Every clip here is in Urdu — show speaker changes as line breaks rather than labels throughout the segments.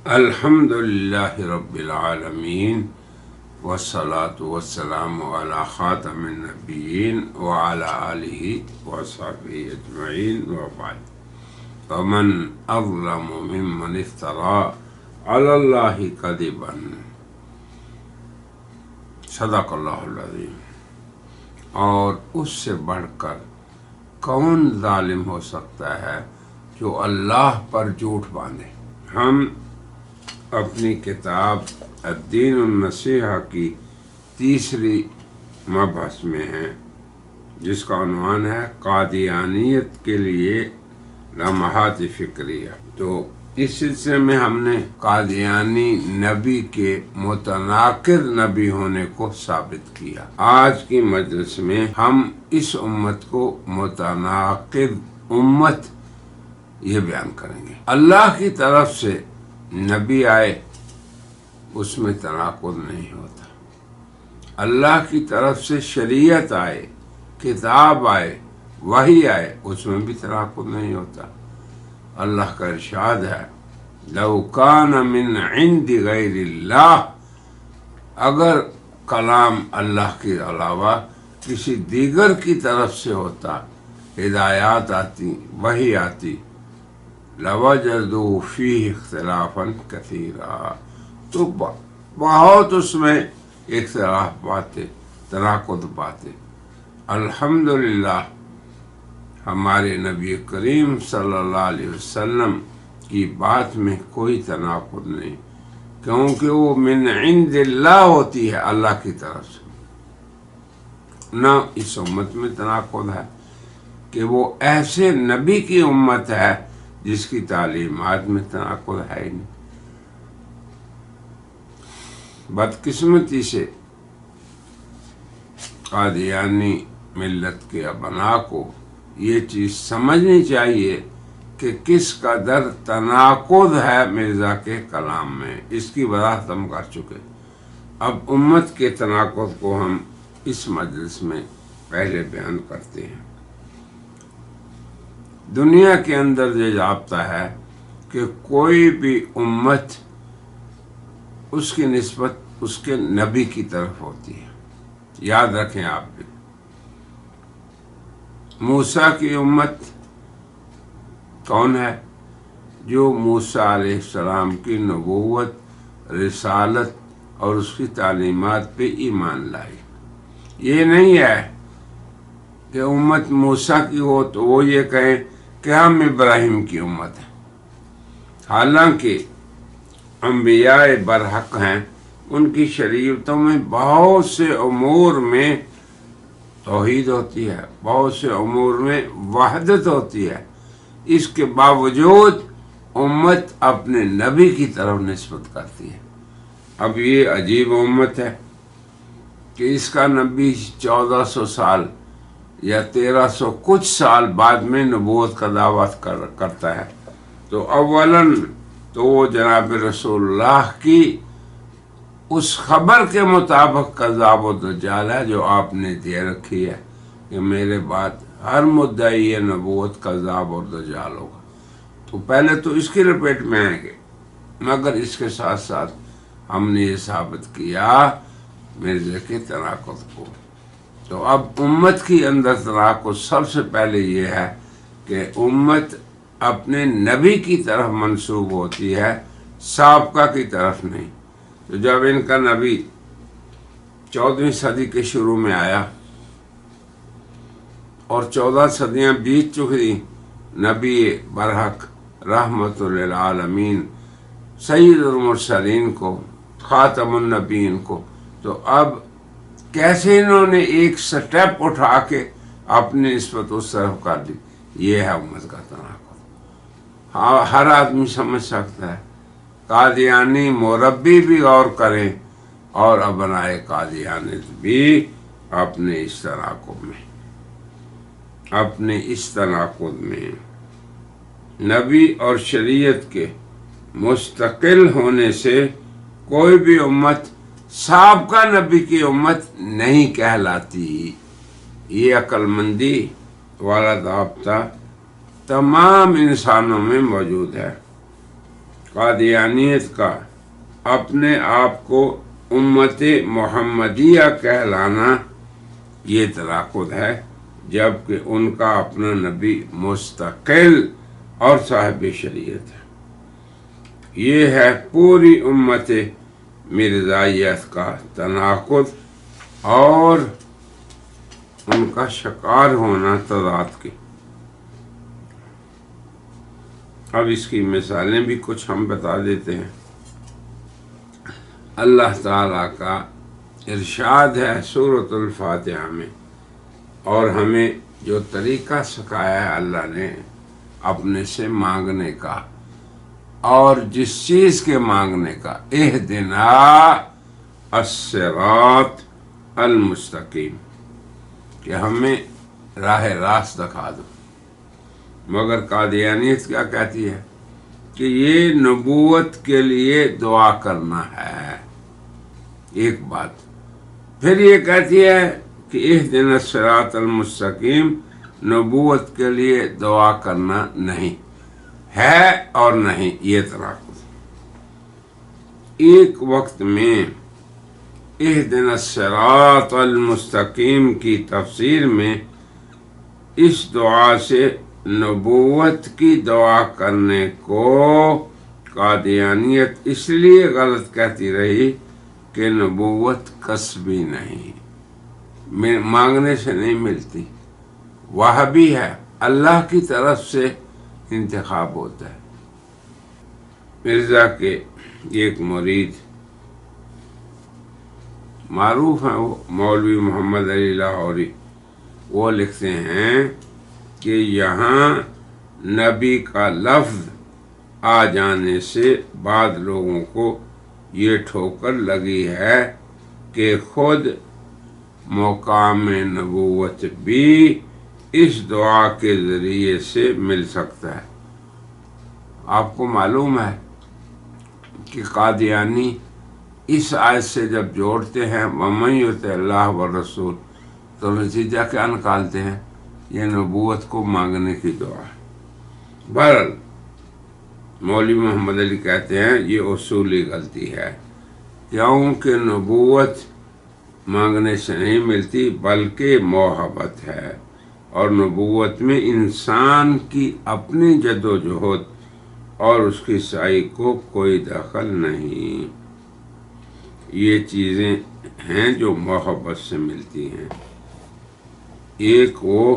الحمد للہ رب العالمین والصلاة والسلام علی خاتم النبیین وعلی آلہ وصحبہ اجمعین وبعد ومن اظلم ممن افترى علی اللہ کذبا صدق اللہ العظیم۔ اور اس سے بڑھ کر کون ظالم ہو سکتا ہے جو اللہ پر جھوٹ باندھے۔ ہم اپنی کتاب الدین النصیحہ کی تیسری مبحث میں ہیں، جس کا عنوان ہے قادیانیت کے لیے لمحات فکریہ۔ تو اس سلسلے میں ہم نے قادیانی نبی کے متناقض نبی ہونے کو ثابت کیا۔ آج کی مجلس میں ہم اس امت کو متناقض امت یہ بیان کریں گے۔ اللہ کی طرف سے نبی آئے، اس میں تناقض نہیں ہوتا۔ اللہ کی طرف سے شریعت آئے، کتاب آئے، وحی آئے، اس میں بھی تناقض نہیں ہوتا۔ اللہ کا ارشاد ہے لو کان من عند غیر اللہ، اگر کلام اللہ کے علاوہ کسی دیگر کی طرف سے ہوتا، ہدایات آتی، وحی آتی، لوجدوا فیہ اختلافا کثیرا، تو بہت اس میں اختلاف باتیں، تناقض باتیں۔ الحمدللہ ہمارے نبی کریم صلی اللہ علیہ وسلم کی بات میں کوئی تناقض نہیں، کیونکہ وہ من عند اللہ ہوتی ہے، اللہ کی طرف سے۔ نہ اس امت میں تناقض ہے کہ وہ ایسے نبی کی امت ہے جس کی تعلیمات میں تناقض ہے ہی نہیں۔ بدقسمتی سے قادیانی ملت کے ابناء کو یہ چیز سمجھنی چاہیے کہ کس قدر تناقض ہے مرزا کے کلام میں۔ اس کی وضاحت ہم کر چکے۔ اب امت کے تناقض کو ہم اس مجلس میں پہلے بیان کرتے ہیں۔ دنیا کے اندر یہ ضابطہ ہے کہ کوئی بھی امت اس کی نسبت اس کے نبی کی طرف ہوتی ہے۔ یاد رکھیں آپ بھی، موسیٰ کی امت کون ہے؟ جو موسیٰ علیہ السلام کی نبوت، رسالت اور اس کی تعلیمات پہ ایمان لائی۔ یہ نہیں ہے کہ امت موسیٰ کی ہو تو وہ یہ کہیں کہ ہم ابراہیم کی امت ہے، حالانکہ انبیاء برحق ہیں، ان کی شریعتوں میں بہت سے امور میں توحید ہوتی ہے، بہت سے امور میں وحدت ہوتی ہے۔ اس کے باوجود امت اپنے نبی کی طرف نسبت کرتی ہے۔ اب یہ عجیب امت ہے کہ اس کا نبی 1400 سال یا 1300 کچھ سال بعد میں نبوت کا دعویٰ کرتا ہے، تو اولاً تو وہ جناب رسول اللہ کی اس خبر کے مطابق کذاب و دجال ہے جو آپ نے دے رکھی ہے کہ میرے بعد ہر مدعی نبوت کذاب اور دجال ہوگا۔ تو پہلے تو اس کی لپیٹ میں آئیں گے، مگر اس کے ساتھ ساتھ ہم نے یہ ثابت کیا مرزا کے تناقض کو۔ تو اب امت کی اندر تناقض سب سے پہلے یہ ہے کہ امت اپنے نبی کی طرف منسوب ہوتی ہے، سابقہ کی طرف نہیں۔ تو جب ان کا نبی 14ویں صدی کے شروع میں آیا اور 14 صدیاں بیت چکی، نبی برحق رحمت للعالمین سید المرسلین کو، خاتم النبیین کو، تو اب کیسے انہوں نے ایک سٹیپ اٹھا کے اپنی نسبت اس طرف کر دی۔ یہ ہے امت کا تناقض۔ ہاں، ہر آدمی سمجھ سکتا ہے۔ قادیانی مربی بھی غور کریں اور ابنائے قادیانیت بھی اپنے اس تناقض میں نبی اور شریعت کے مستقل ہونے سے کوئی بھی امت سابقہ نبی کی امت نہیں کہلاتی۔ یہ عقل مندی والا ضابطہ تمام انسانوں میں موجود ہے۔ قادیانیت کا اپنے آپ کو امت محمدیہ کہلانا یہ تناقض ہے، جبکہ ان کا اپنا نبی مستقل اور صاحب شریعت ہے۔ یہ ہے پوری امت مرزائیت کا تناقض اور ان کا شکار ہونا تضاد کی۔ اب اس کی مثالیں بھی کچھ ہم بتا دیتے ہیں۔ اللہ تعالیٰ کا ارشاد ہے سورۃ الفاتحہ میں، اور ہمیں جو طریقہ سکھایا ہے اللہ نے اپنے سے مانگنے کا اور جس چیز کے مانگنے کا، اہدنا الصراط المستقیم، کہ ہمیں راہ راست دکھا دو۔ مگر قادیانیت کیا کہتی ہے کہ یہ نبوت کے لیے دعا کرنا ہے، ایک بات۔ پھر یہ کہتی ہے کہ اہدنا الصراط المستقیم نبوت کے لیے دعا کرنا نہیں ہے، اور نہیں، یہ تناقض۔ ایک وقت میں اہدنا الصراط المستقیم کی تفسیر میں اس دعا سے نبوت کی دعا کرنے کو قادیانیت اس لیے غلط کہتی رہی کہ نبوت کسبی نہیں، مانگنے سے نہیں ملتی، وہابی ہے، اللہ کی طرف سے انتخاب ہوتا ہے۔ مرزا کے ایک مرید معروف ہیں، وہ مولوی محمد علی لاہوری، وہ لکھتے ہیں کہ یہاں نبی کا لفظ آ جانے سے بعض لوگوں کو یہ ٹھوکر لگی ہے کہ خود مقام نبوت بھی اس دعا کے ذریعے سے مل سکتا ہے۔ آپ کو معلوم ہے کہ قادیانی اس آیت سے جب جوڑتے ہیں وَمَن یُطِعِ اللَّهَ وَالرَّسُولَ، تو نتیجہ کیا نکالتے ہیں؟ یہ نبوت کو مانگنے کی دعا ہے۔ بہرحال مولوی محمد علی کہتے ہیں یہ اصولی غلطی ہے، کیونکہ نبوت مانگنے سے نہیں ملتی بلکہ محبت ہے، اور نبوت میں انسان کی اپنی جد و جہد اور اس کی سعی کو کوئی دخل نہیں۔ یہ چیزیں ہیں جو محبت سے ملتی ہیں۔ ایک وہ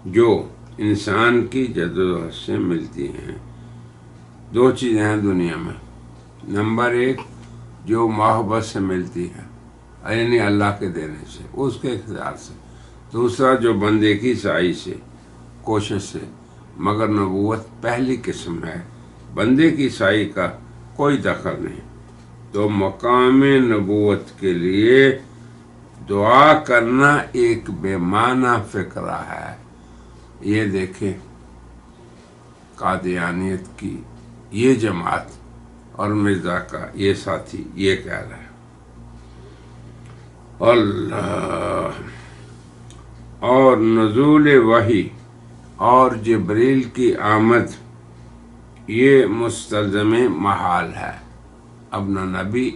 جو انسان کی جدوجہد سے ملتی ہیں۔ دو چیزیں ہیں دنیا میں، نمبر ایک جو محبت سے ملتی ہے، یعنی اللہ کے دینے سے، اس کے اختیار سے، دوسرا جو بندے کی سعی سے، کوشش سے۔ مگر نبوت پہلی قسم ہے، بندے کی سعی کا کوئی دخل نہیں۔ تو مقام نبوت کے لیے دعا کرنا ایک بے معنی فکرہ ہے۔ یہ دیکھیں قادیانیت کی یہ جماعت اور مرزا کا یہ ساتھی یہ کہہ رہا ہے۔ اللہ اور نزول وحی اور جبریل کی آمد یہ مستلزم محال ہے۔ اب نہ نبی،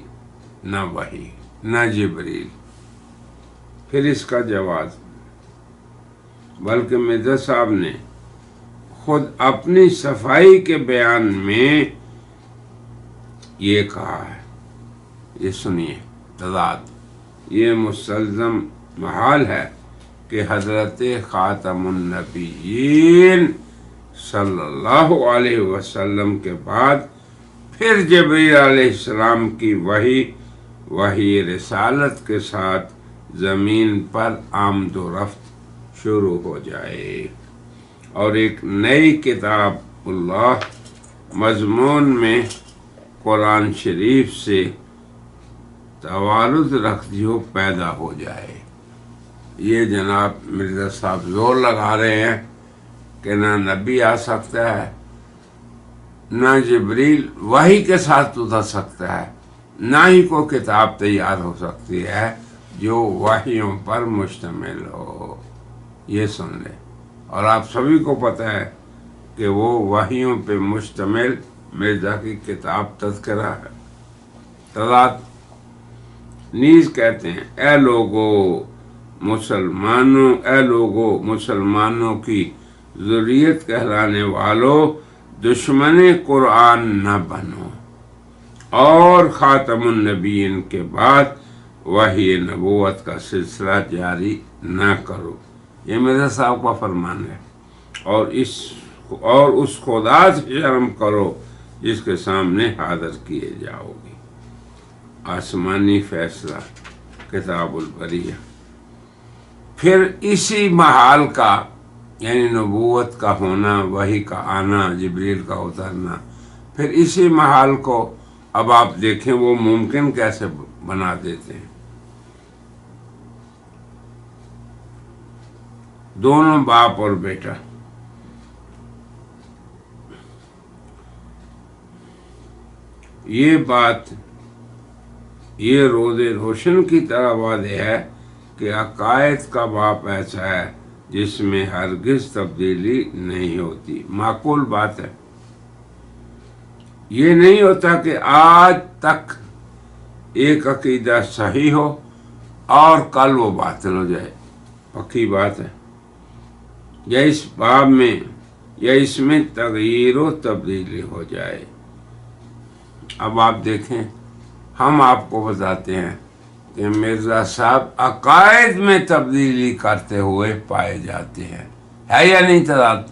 نہ وحی، نہ جبریل، پھر اس کا جواز، بلکہ مرزا صاحب نے خود اپنی صفائی کے بیان میں یہ کہا ہے، یہ سنیے تضاد، یہ مستلزم محال ہے کہ حضرت خاتم النبیین صلی اللہ علیہ وسلم کے بعد پھر جبریل علیہ السلام کی وحی رسالت کے ساتھ زمین پر آمد و رفت شروع ہو جائے، اور ایک نئی کتاب اللہ مضمون میں قرآن شریف سے توارث رکھتی ہو پیدا ہو جائے۔ یہ جناب مرزا صاحب زور لگا رہے ہیں کہ نہ نبی آ سکتا ہے، نہ جبریل وحی کے ساتھ اتر سکتا ہے، نہ ہی کوئی کتاب تیار ہو سکتی ہے جو وحیوں پر مشتمل ہو۔ یہ سن لیں، اور آپ سبھی کو پتہ ہے کہ وہ وحیوں پہ مشتمل مرزا کی کتاب تذکرہ ہے۔ تضاد نیز کہتے ہیں اے لوگو مسلمانوں کی ذریت کہلانے والو، دشمن قرآن نہ بنو اور خاتم النبیین کے بعد وحی نبوت کا سلسلہ جاری نہ کرو۔ یہ مرزا صاحب کا فرمان ہے۔ اور اس خدا سے شرم کرو جس کے سامنے حاضر کیے جاؤ گے۔ آسمانی فیصلہ، کتاب البریہ۔ پھر اسی محال کا یعنی نبوت کا ہونا، وحی کا آنا، جبریل کا اترنا، پھر اسی محال کو اب آپ دیکھیں وہ ممکن کیسے بنا دیتے ہیں۔ دونوں باپ اور بیٹا، یہ بات یہ روز روشن کی طرح واضح ہے کہ عقائد کا باپ ایسا ہے جس میں ہرگز تبدیلی نہیں ہوتی۔ معقول بات ہے۔ یہ نہیں ہوتا کہ آج تک ایک عقیدہ صحیح ہو اور کل وہ باطل ہو جائے، پکی بات ہے۔ یا اس باب میں یا اس میں تغییر و تبدیلی ہو جائے۔ اب آپ دیکھیں، ہم آپ کو بتاتے ہیں کہ مرزا صاحب عقائد میں تبدیلی کرتے ہوئے پائے جاتے ہیں، ہے یا نہیں تضاد؟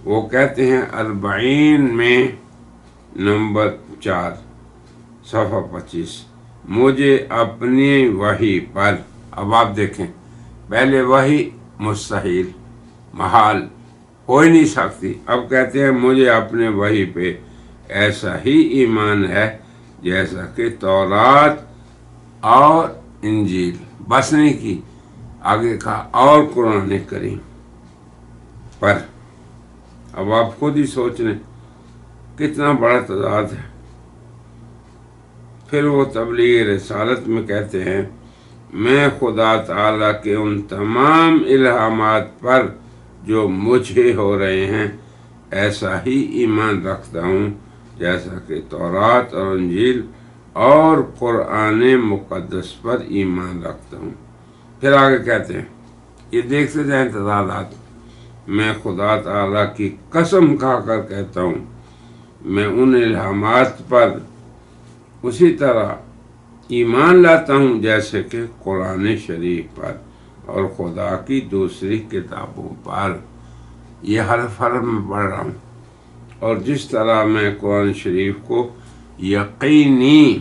وہ کہتے ہیں 40 میں نمبر 4 صفحہ 25، مجھے اپنی وحی پر، اب آپ دیکھیں پہلے وحی مستحیل، محال، ہو ہی نہیں سکتی، اب کہتے ہیں مجھے اپنے وحی پہ ایسا ہی ایمان ہے جیسا کہ تورات اور انجیل، بس نہیں کی، آگے کہا اور قرآن کریم پر۔ اب آپ خود ہی سوچ لیں کتنا بڑا تضاد ہے۔ پھر وہ تبلیغ رسالت میں کہتے ہیں میں خدا تعالیٰ کے ان تمام الہامات پر جو مجھے ہو رہے ہیں ایسا ہی ایمان رکھتا ہوں جیسا کہ تورات اور انجیل اور قرآن مقدس پر ایمان رکھتا ہوں۔ پھر آگے کہتے ہیں، یہ دیکھتے جائیں تضادات، میں خدا تعالیٰ کی قسم کھا کر کہتا ہوں میں ان الہامات پر اسی طرح ایمان لاتا ہوں جیسے کہ قرآن شریف پر اور خدا کی دوسری کتابوں پر۔ یہ حرف میں پڑھ رہا ہوں، اور جس طرح میں قرآن شریف کو یقینی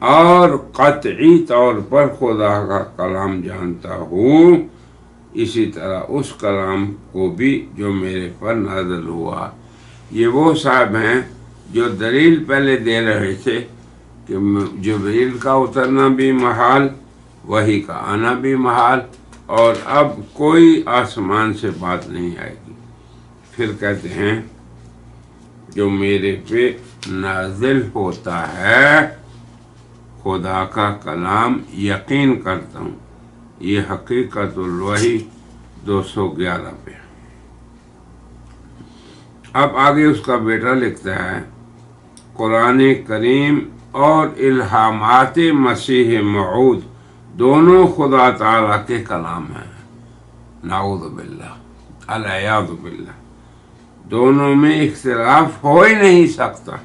اور قطعی طور پر خدا کا کلام جانتا ہوں، اسی طرح اس کلام کو بھی جو میرے پر نازل ہوا۔ یہ وہ صاحب ہیں جو دلیل پہلے دے رہے تھے کہ جبریل کا اترنا بھی محال، وحی کا آنا بھی محال، اور اب کوئی آسمان سے بات نہیں آئے گی۔ پھر کہتے ہیں جو میرے پہ نازل ہوتا ہے خدا کا کلام یقین کرتا ہوں۔ یہ حقیقت الوحی 211 پہ۔ اب آگے اس کا بیٹا لکھتا ہے قرآن کریم اور الہامات مسیح موعود دونوں خدا تعالیٰ کے کلام ہیں۔ نعوذ باللہ، العیاذ باللہ، دونوں میں اختلاف ہو ہی نہیں سکتا،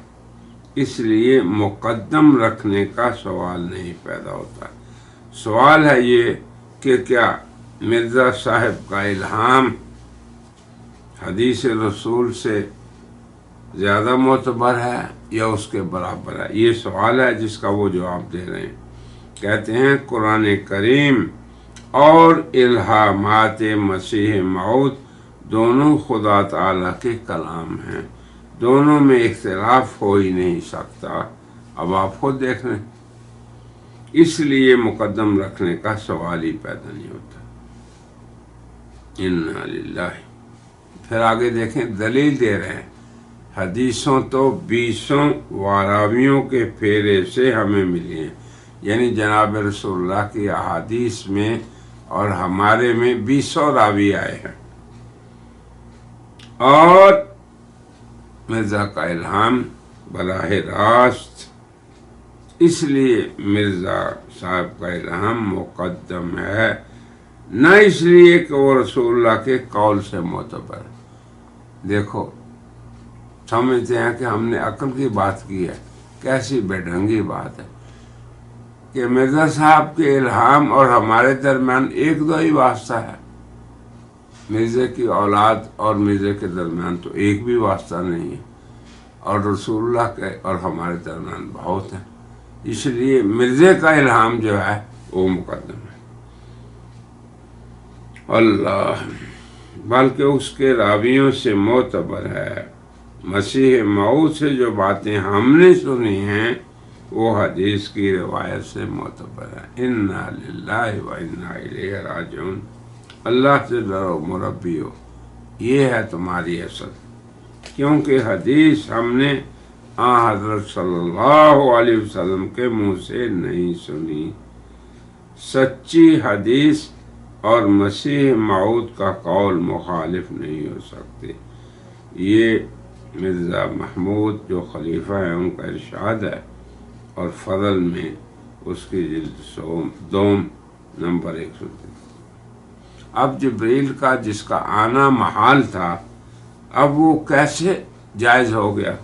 اس لیے مقدم رکھنے کا سوال نہیں پیدا ہوتا۔ سوال ہے یہ کہ کیا مرزا صاحب کا الہام حدیث رسول سے زیادہ معتبر ہے یا اس کے برابر ہے؟ یہ سوال ہے جس کا وہ جواب دے رہے ہیں۔ کہتے ہیں قرآن کریم اور الہامات مسیح موعود دونوں خدا تعالیٰ کے کلام ہیں، دونوں میں اختلاف ہو ہی نہیں سکتا۔ اب آپ خود دیکھ لیں، اس لیے مقدم رکھنے کا سوال ہی پیدا نہیں ہوتا۔ انا للہ۔ پھر آگے دیکھیں، دلیل دے رہے ہیں حدیثوں تو 20 واراویوں کے پھیرے سے ہمیں ملی ہیں، یعنی جناب رسول اللہ کی احادیث میں اور ہمارے میں 20 راوی آئے ہیں۔ اور مرزا کا الہام براہ راست، اس لیے مرزا صاحب کا الہام مقدم ہے، نہ اس لیے کہ وہ رسول اللہ کے قول سے معتبر ہے۔ دیکھو، سمجھتے ہیں کہ ہم نے عقل کی بات کی ہے، کیسی بے ڈھنگی بات ہے کہ مرزا صاحب کے الہام اور ہمارے درمیان ایک دو ہی واسطہ ہے۔ مرزا کی اولاد اور مرزا کے درمیان تو ایک بھی واسطہ نہیں ہے، اور رسول اللہ کے اور ہمارے درمیان بہت ہیں، اس لیے مرزا کا الہام جو ہے وہ مقدم ہے۔ اللہ، بلکہ اس کے راویوں سے معتبر ہے۔ مسیح موعود سے جو باتیں ہم نے سنی ہیں وہ حدیث کی روایت سے معتبر ہے۔ انا للہ و انا الیہ راجعون۔ اللہ سے ڈرو مربیو، یہ ہے تمہاری اصل، کیونکہ حدیث ہم نے حضرت صلی اللہ علیہ وسلم کے منہ سے نہیں سنی۔ سچی حدیث اور مسیح موعود کا قول مخالف نہیں ہو سکتے۔ یہ مرزا محمود جو خلیفہ ہیں ان کا ارشاد ہے، اور فضل میں اس کی جلد دوم نمبر 103۔ اب جبریل کا جس کا آنا محال تھا، اب وہ کیسے جائز ہو گیا؟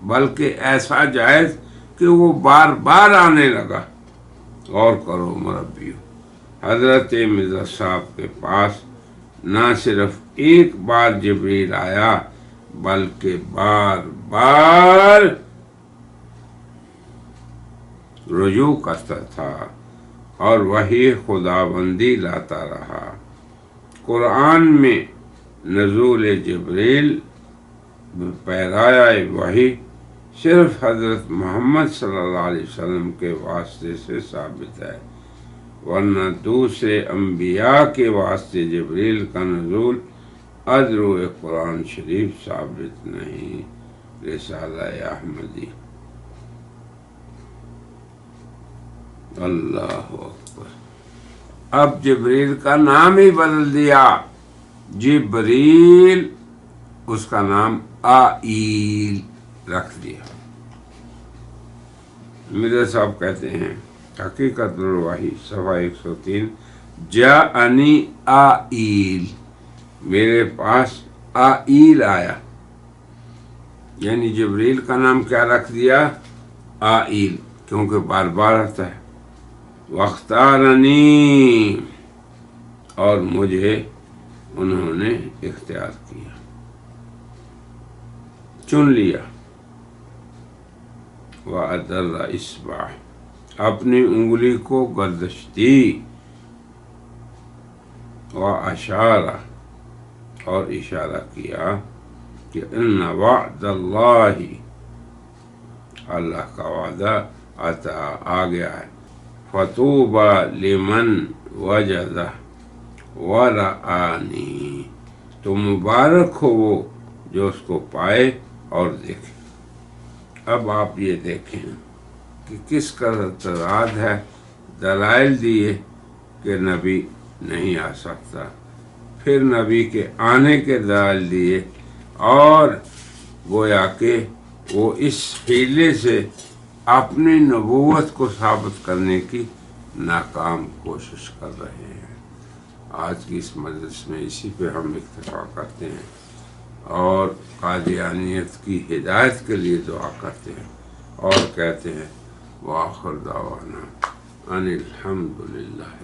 بلکہ ایسا جائز کہ وہ بار بار آنے لگا۔ غور کرو مربیو، حضرت مرزا صاحب کے پاس نہ صرف ایک بار جبریل آیا بلکہ بار بار رجوع کرتا تھا اور وہی خداوندی لاتا رہا۔ قرآن میں نزول جبریل پیرایہ وحی صرف حضرت محمد صلی اللہ علیہ وسلم کے واسطے سے ثابت ہے، ورنہ دوسرے انبیاء کے واسطے جبریل کا نزول ادرو قرآن شریف ثابت نہیں۔ رسالہ احمدی۔ اللہ اکبر۔ اب جبریل کا نام ہی بدل دیا، جبریل اس کا نام آئیل رکھ دیا۔ مرزا صاحب کہتے ہیں حقیقت الوحی صفحہ 103، جاءنی آئیل، میرے پاس آئیل آیا، یعنی جبریل کا نام کیا رکھ دیا؟ آئیل، کیونکہ بار بار آتا ہے۔ واختارنی، اور مجھے انہوں نے اختیار کیا، چن لیا۔ وَأَدَرَّ إِصْبَعَهُ، اپنی انگلی کو گردش دی۔ وَأَشَارَ، اور اشارہ کیا کہ ان وعد اللہ، اللہ کا وعدہ آتا آ گیا ہے۔ فَطُوبَى لِمَنْ وَجَدَ وَرَآنِي، تو مبارک ہو وہ جو اس کو پائے اور دیکھے۔ اب آپ یہ دیکھیں کہ کس کا اعتراض ہے۔ دلائل دیے کہ نبی نہیں آ سکتا، پھر نبی کے آنے کے دلائل دیے، اور گویا کہ وہ اس حیلے سے اپنی نبوت کو ثابت کرنے کی ناکام کوشش کر رہے ہیں۔ آج کی اس مجلس میں اسی پہ ہم اکتفا کرتے ہیں اور قادیانیت کی ہدایت کے لیے دعا کرتے ہیں، اور کہتے ہیں وآخر دعوانا ان الحمد للہ۔